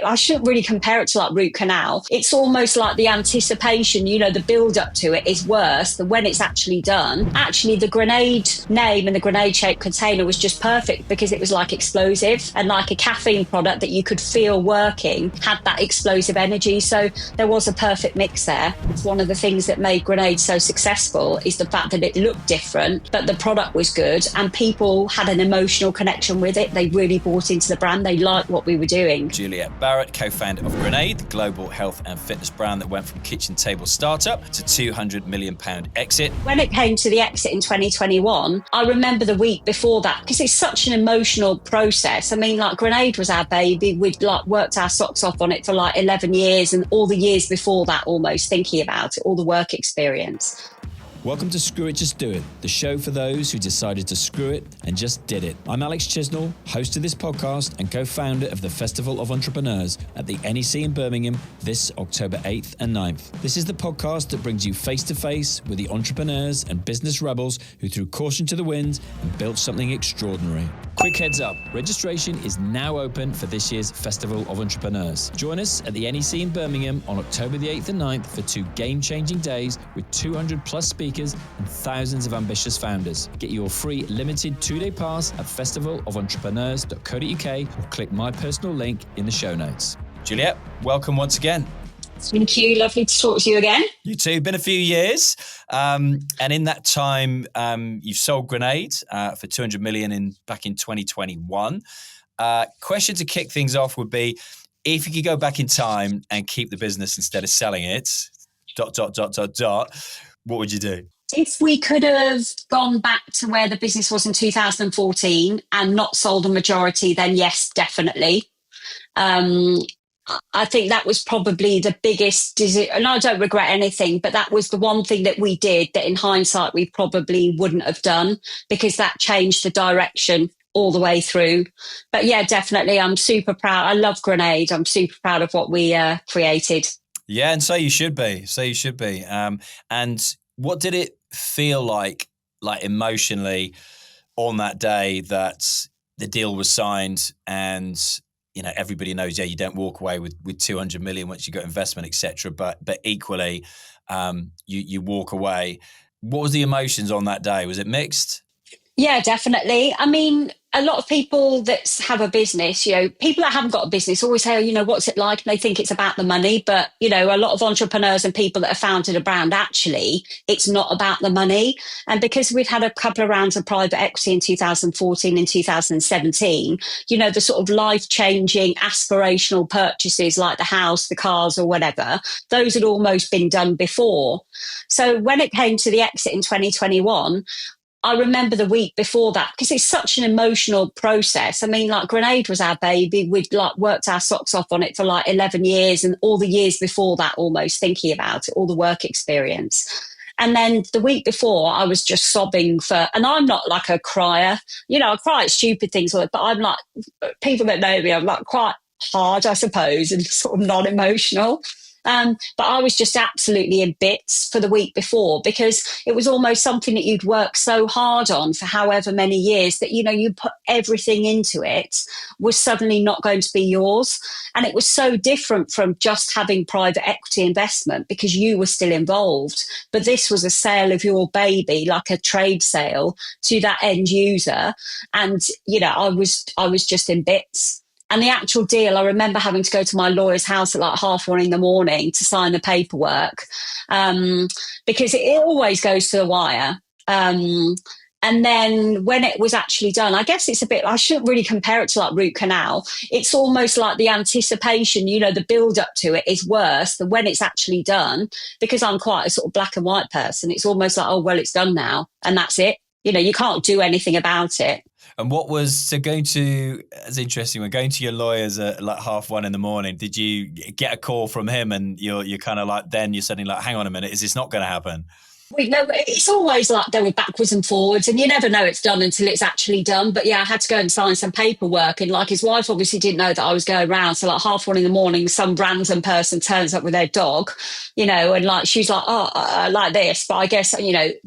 I shouldn't really compare it to like root canal. It's almost like the anticipation, the build up to it is worse than when it's actually done. Actually, the Grenade name and the Grenade shaped container was just perfect because it was like explosive, and like a caffeine product that you could feel working had that explosive energy. So there was a perfect mix there. It's one of the things that made Grenade so successful is the fact that it looked different, but the product was good and people had an emotional connection with it. They really bought into the brand. They liked what we were doing. Juliet Barratt, co-founder of Grenade, the global health and fitness brand that went from kitchen table startup to £200 million exit. When it came to the exit in 2021, I remember the week before that, because it's such an emotional process. I mean, like Grenade was our baby. We'd like worked our socks off on it for like 11 years and all the years before that almost thinking about it, all the work experience. Welcome to Screw It, Just Do It, the show for those who decided to screw it and just did it. I'm Alex Chisnall, host of this podcast and co-founder of the Festival of Entrepreneurs at the NEC in Birmingham this October 8th and 9th. This is the podcast that brings you face-to-face with the entrepreneurs and business rebels who threw caution to the wind and built something extraordinary. Quick heads up, registration is now open for this year's Festival of Entrepreneurs. Join us at the NEC in Birmingham on October the 8th and 9th for 2 game-changing days with 200 plus speakers and thousands of ambitious founders. Get your free limited 2-day pass at festivalofentrepreneurs.co.uk or click my personal link in the show notes. Juliet, welcome once again. Thank you. Lovely to talk to you again. You too. Been a few years. And in that time, you've sold Grenade for 200 million back in 2021. Question to kick things off would be, if you could go back in time and keep the business instead of selling it, ... what would you do? If we could have gone back to where the business was in 2014 and not sold a majority, then yes, definitely. I think that was probably the biggest decision, and I don't regret anything, but that was the one thing that we did that in hindsight we probably wouldn't have done, because that changed the direction all the way through. But yeah, definitely, I'm super proud. I love Grenade. I'm super proud of what we created. Yeah, and so you should be. And what did it feel like emotionally on that day that the deal was signed and, everybody knows, you don't walk away with 200 million once you got investment, etc. But equally, you walk away. What was the emotions on that day? Was it mixed? Yeah, definitely. I mean, a lot of people that have a business, people that haven't got a business always say, what's it like? And they think it's about the money. But, a lot of entrepreneurs and people that have founded a brand, actually, it's not about the money. And because we've had a couple of rounds of private equity in 2014 and 2017, the sort of life-changing aspirational purchases like the house, the cars or whatever, those had almost been done before. So when it came to the exit in 2021, I remember the week before that, because it's such an emotional process. I mean, like Grenade was our baby. We'd like worked our socks off on it for like 11 years and all the years before that almost thinking about it, all the work experience. And then the week before I was just sobbing and I'm not like a crier, I cry at stupid things, but I'm like, people that know me, I'm like quite hard, I suppose, and sort of non-emotional. But I was just absolutely in bits for the week before, because it was almost something that you'd worked so hard on for however many years that, you put everything into it was suddenly not going to be yours. And it was so different from just having private equity investment because you were still involved. But this was a sale of your baby, like a trade sale to that end user. And, I was just in bits. And the actual deal, I remember having to go to my lawyer's house at like 1:30 a.m. to sign the paperwork, because it always goes to the wire. And then when it was actually done, I guess it's a bit, I shouldn't really compare it to like root canal. It's almost like the anticipation, the build up to it is worse than when it's actually done, because I'm quite a sort of black and white person. It's almost like, oh, well, it's done now and that's it. You can't do anything about it. And what was, it's interesting, when going to your lawyers at like 1:30 a.m, did you get a call from him and you're kind of like, then you're suddenly like, hang on a minute, is this not going to happen? We know it's always like they were backwards and forwards, and you never know it's done until it's actually done. But yeah, I had to go and sign some paperwork, and like his wife obviously didn't know that I was going around. So like 1:30 in the morning, some random person turns up with their dog, and like she's like, oh, like this. But I guess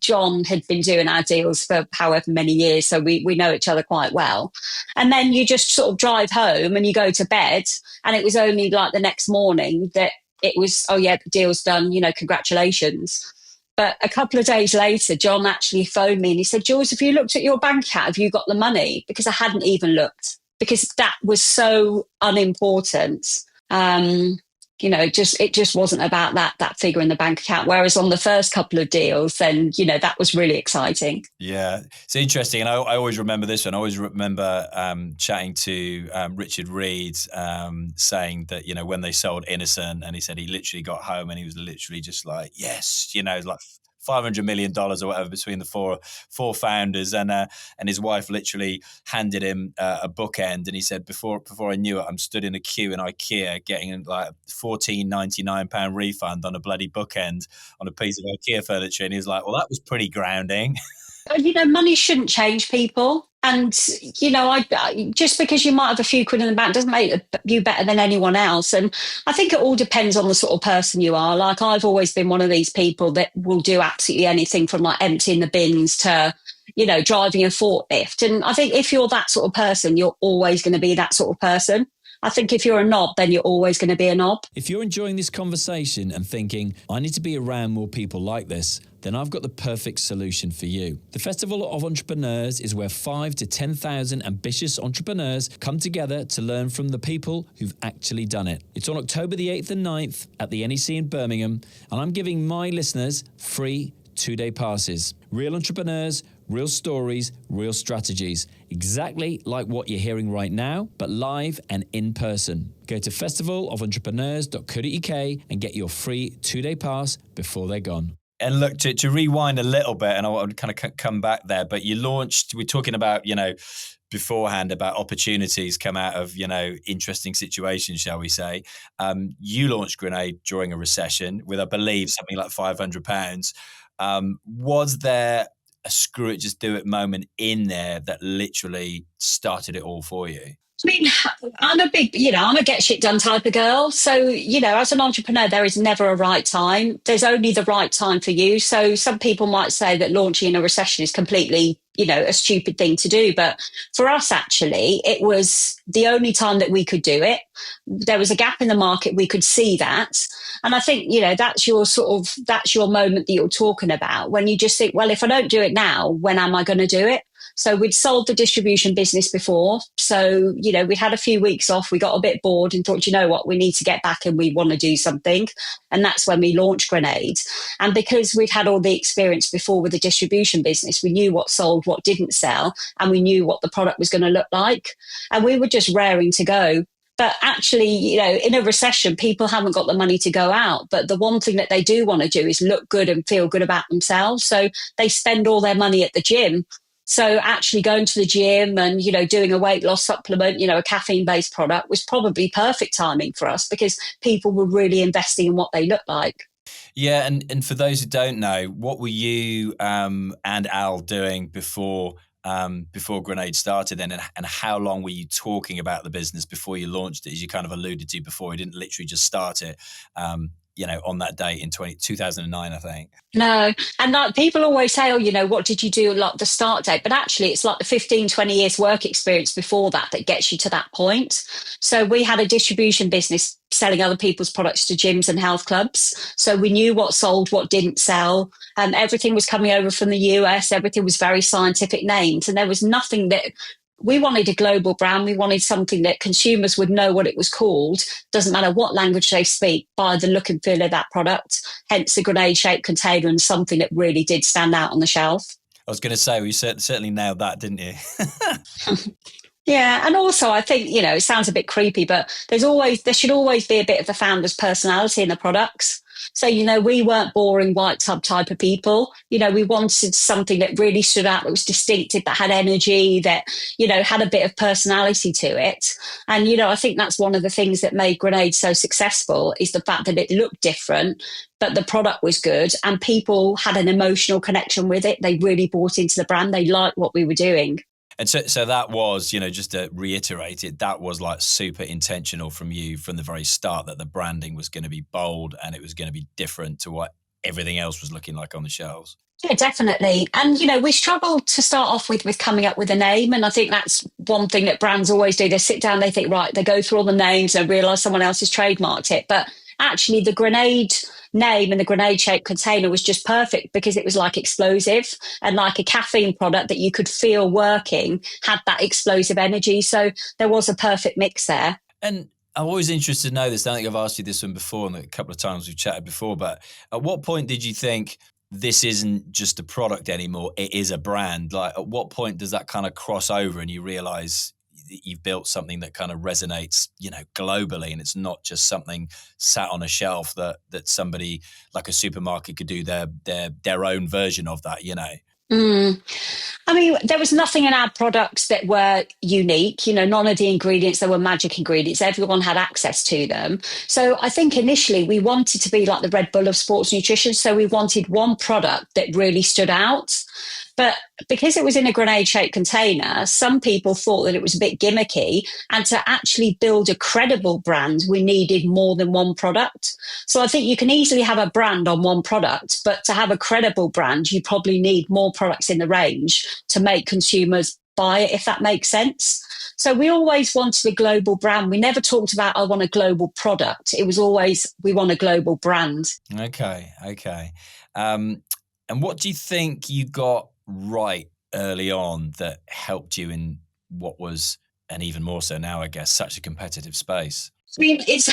John had been doing our deals for however many years, so we know each other quite well. And then you just sort of drive home and you go to bed, and it was only like the next morning that it was, oh yeah, the deal's done. Congratulations. But a couple of days later, John actually phoned me and he said, Jules, have you looked at your bank account? Have you got the money? Because I hadn't even looked because that was so unimportant. It just wasn't about that figure in the bank account. Whereas on the first couple of deals, then, that was really exciting. Yeah, it's interesting. And I always remember this one. I always remember chatting to Richard Reed saying that, when they sold Innocent, and he said he literally got home and he was literally just like, yes, like $500 million or whatever between the four founders, and his wife literally handed him a bookend, and he said before I knew it, I'm stood in a queue in IKEA getting like £14.99 refund on a bloody bookend on a piece of IKEA furniture, and he was like, well, that was pretty grounding. Money shouldn't change people. And, just because you might have a few quid in the bank doesn't make you better than anyone else. And I think it all depends on the sort of person you are. Like, I've always been one of these people that will do absolutely anything from like emptying the bins to, driving a forklift. And I think if you're that sort of person, you're always going to be that sort of person. I think if you're a knob, then you're always going to be a knob. If you're enjoying this conversation and thinking, I need to be around more people like this, then I've got the perfect solution for you. The Festival of Entrepreneurs is where 5,000 to 10,000 ambitious entrepreneurs come together to learn from the people who've actually done it. It's on October the 8th and 9th at the NEC in Birmingham, and I'm giving my listeners free 2-day passes. Real entrepreneurs, real stories, real strategies. Exactly like what you're hearing right now, but live and in person. Go to festivalofentrepreneurs.co.uk and get your free 2-day pass before they're gone. And look, to rewind a little bit, and I want to kind of come back there, but you launched, we're talking about, beforehand about opportunities come out of, interesting situations, shall we say. You launched Grenade during a recession with, I believe, something like £500. Was there a screw it, just do it moment in there that literally started it all for you? I mean, I'm a get shit done type of girl. So, as an entrepreneur, there is never a right time. There's only the right time for you. So some people might say that launching in a recession is completely, a stupid thing to do. But for us, actually, it was the only time that we could do it. There was a gap in the market. We could see that. And I think, that's your moment that you're talking about when you just think, well, if I don't do it now, when am I going to do it? So we'd sold the distribution business before. So, we had a few weeks off. We got a bit bored and thought, you know what, we need to get back and we want to do something. And that's when we launched Grenade. And because we'd had all the experience before with the distribution business, we knew what sold, what didn't sell, and we knew what the product was going to look like. And we were just raring to go. But actually, in a recession, people haven't got the money to go out. But the one thing that they do want to do is look good and feel good about themselves. So they spend all their money at the gym. So actually going to the gym and, doing a weight loss supplement, a caffeine-based product was probably perfect timing for us because people were really investing in what they look like. Yeah, and for those who don't know, what were you and Al doing before Grenade started then, and how long were you talking about the business before you launched it, as you kind of alluded to before? You didn't literally just start it, on that date in 2009, I think. No. And like people always say, oh, what did you do like the start date? But actually it's like the 15, 20 years work experience before that gets you to that point. So we had a distribution business selling other people's products to gyms and health clubs. So we knew what sold, what didn't sell. Everything was coming over from the US. Everything was very scientific names. And there was nothing that we wanted a global brand. We wanted something that consumers would know what it was called. Doesn't matter what language they speak, by the look and feel of that product. Hence the grenade-shaped container and something that really did stand out on the shelf. I was going to say, you certainly nailed that, didn't you? Yeah, and also I think, it sounds a bit creepy, but there should always be a bit of the founder's personality in the products. So, we weren't boring white tub type of people. We wanted something that really stood out, that was distinctive, that had energy, that, had a bit of personality to it. And, I think that's one of the things that made Grenade so successful, is the fact that it looked different, but the product was good and people had an emotional connection with it. They really bought into the brand. They liked what we were doing. And so that was, just to reiterate it, that was like super intentional from you from the very start, that the branding was going to be bold and it was going to be different to what everything else was looking like on the shelves. Yeah, definitely. And, we struggled to start off with coming up with a name. And I think that's one thing that brands always do. They sit down, they think, right, they go through all the names and realise someone else has trademarked it. But actually the Grenade name and the grenade shaped container was just perfect, because it was like explosive, and like a caffeine product that you could feel working had that explosive energy. So there was a perfect mix there. And I'm always interested to know this. I don't think I've asked you this one before, and a couple of times we've chatted before, but at what point did you think this isn't just a product anymore, it is a brand? Like, at what point does that kind of cross over and you realize you've built something that kind of resonates, globally, and it's not just something sat on a shelf that somebody like a supermarket could do their own version of that, I mean, there was nothing in our products that were unique. None of the ingredients, there were magic ingredients. Everyone had access to them. So I think initially we wanted to be like the Red Bull of sports nutrition. So we wanted one product that really stood out. But because it was in a grenade-shaped container, some people thought that it was a bit gimmicky. And to actually build a credible brand, we needed more than one product. So I think you can easily have a brand on one product, but to have a credible brand, you probably need more products in the range to make consumers buy it, if that makes sense. So we always wanted a global brand. We never talked about, I want a global product. It was always, we want a global brand. Okay. And what do you think you got right early on that helped you in what was, and even more so now, I guess, such a competitive space? I mean, it's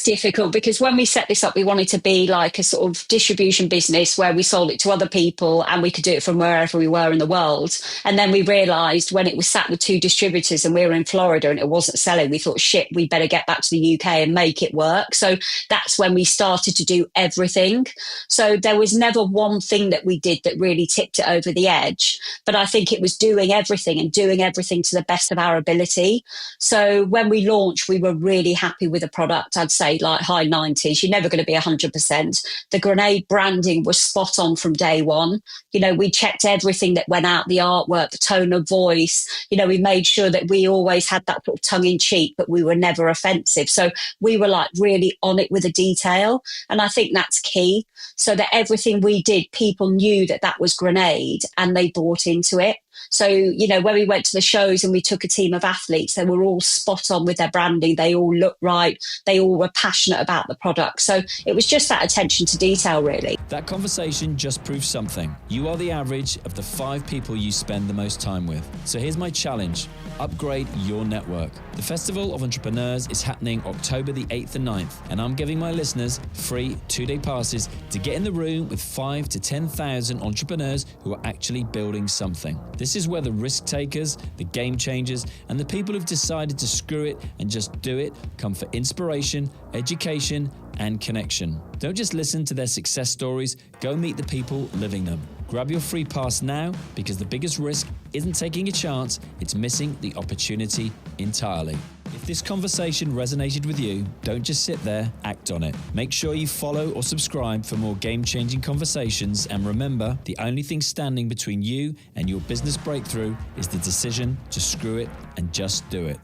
difficult, because when we set this up, we wanted to be like a sort of distribution business where we sold it to other people and we could do it from wherever we were in the world. And then we realised when it was sat with 2 distributors and we were in Florida and it wasn't selling, we thought, shit, we better get back to the UK and make it work. So that's when we started to do everything. So there was never one thing that we did that really tipped it over the edge. But I think it was doing everything to the best of our ability. So when we launched, we were really happy with the product. I'd say like high 90s. You're never going to be 100%. The Grenade branding was spot on from day one. We checked everything that went out, the artwork, the tone of voice. We made sure that we always had that sort of tongue in cheek, but we were never offensive. So we were like really on it with the detail. And I think that's key, so that everything we did, people knew that that was Grenade and they bought into it. So, when we went to the shows and we took a team of athletes, they were all spot on with their branding. They all looked right. They all were passionate about the product. So it was just that attention to detail, really. That conversation just proves something. You are the average of the 5 people you spend the most time with. So here's my challenge. Upgrade your network. The Festival of Entrepreneurs is happening October the 8th and 9th, and I'm giving my listeners free 2-day passes to get in the room with 5 to 10,000 entrepreneurs who are actually building something. This is where the risk takers, the game changers, and the people who've decided to screw it and just do it come for inspiration, education, and connection. Don't just listen to their success stories, go meet the people living them. Grab your free pass now, because the biggest risk isn't taking a chance, it's missing the opportunity entirely. If this conversation resonated with you, don't just sit there, act on it. Make sure you follow or subscribe for more game-changing conversations, and remember, the only thing standing between you and your business breakthrough is the decision to screw it and just do it.